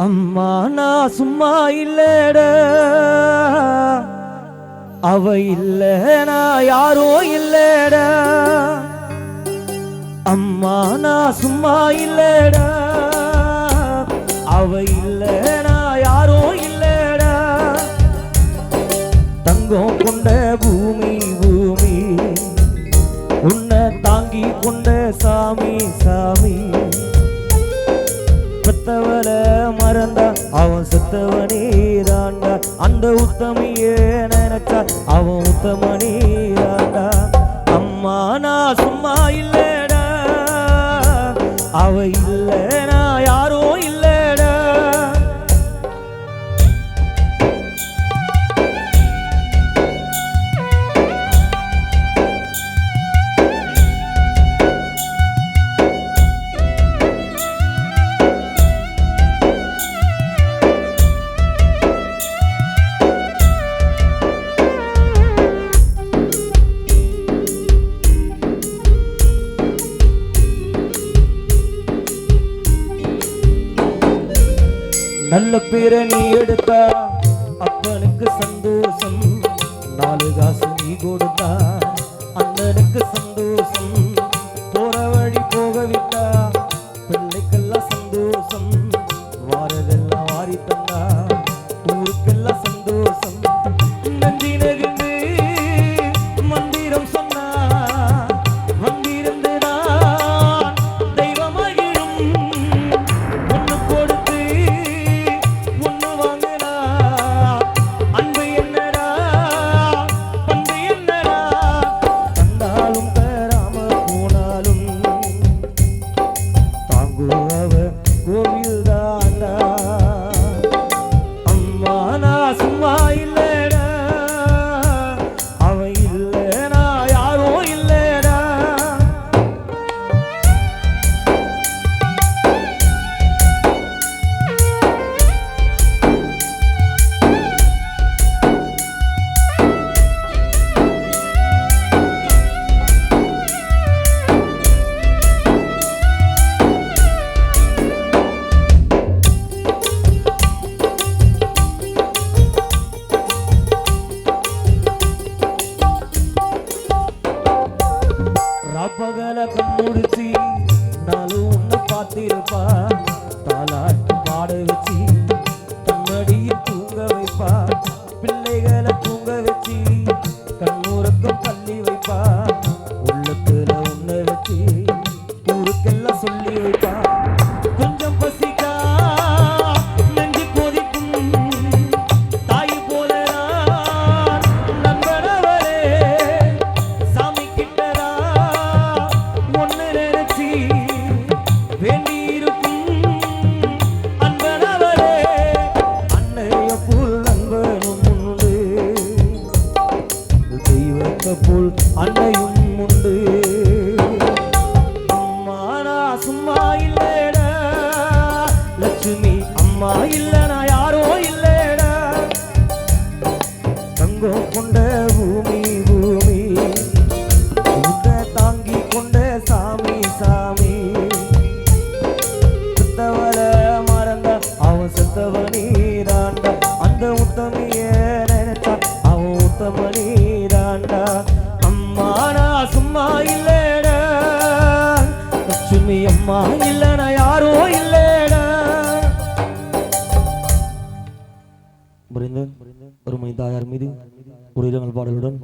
அம்மா நான் சும்மா இல்லடா, அவ இல்ல நான் யாரோ இல்லடா. அம்மா நான் சும்மா இல்லடா, அவ இல்ல நான் யாரோ இல்லடா. தங்கம் கொண்ட பூமி பூமி, உன்னை தாங்கி கொண்ட சாமி சாமி. பெத்தவள மறந்தா அவன் செத்தவனே தாண்டா, அந்த உத்தமியே நினைச்சா அவன் உத்தமனே தாண்டா. அம்மா நான் சும்மா இல்லடா, அவ இல்ல நான் யாரோ இல்லடா. நல்ல பேரை நீ எடுத்தா அப்பனுக்கு சந்தோஷம், 4 காசு நீ கொடுத்தா அண்ணனுக்கு சந்தோஷம். போற வழி போக விட்டா பிள்ளைக்கெல்லாம் சந்தோஷம், வாரதெல்லாம் வாரி தந்தா ஊருக்கெல்லாம் சந்தோஷம். நன்றி நெகிழ்ந்து மந்திரம் சொன்னா வந்திருந்துதான் தெய்வமாகிடும். ஒண்ணு கொடுத்து ஒண்ணு வாங்கினா அன்பு என்னடா பண்பு என்னடா. தந்தாலும் தராம போனாலும் தாங்குவவ கோவில் தாண்டா. அம்மா நான் சும்மா இல்லடா, அவ இல்ல நான் யாரோ இல்லடா. ராப்பகல கண்முடிச்சு நாளும் உன்னை பார்த்திருப்பா, தாலாட்டு பாட வச்சு தன்னடியில் தூங்க வைப்பா. பிள்ளைகளை தூங்க வச்சு கண்ணுறக்கம் தள்ளி வைப்பா. உள்ளத்துல உன்னை வச்சு ஊருக்கெல்லாம் சொல்லி வைப்பா. கொஞ்சம் பசிக்கா நெஞ்சு கொதிக்கும் தாய் போல நண்பனவரே. சாமி கிட்டதா ஒன்னு நினைச்சி வேண்டி இருக்கும் அன்பனவரே. அன்னைய போல் நண்பனும் உண்டு, தெய்வத்தை போல் அன்னையும் உண்டு. அம்மா நான் சும்மா இல்லடா, லட்சுமி அம்மா இல்ல நான் யாரோ இல்லடா. தங்கம் கொண்ட பூமி பூமி, உன்னை தாங்கி கொண்ட சாமி சாமி. செத்தவள மறந்த அவன் செத்தவனே தாண்டா, அந்த உத்தமிய நினைச்சா அவன் உத்தமனே தாண்டா. அம்மா நான் சும்மா இல்லடா, லட்சுமி அம்மா இல்ல நான் யாரோ இல்லடா. புரிந்து ஒருமை தாயார் மீது ஒரு இடங்கள் பாடலுடன்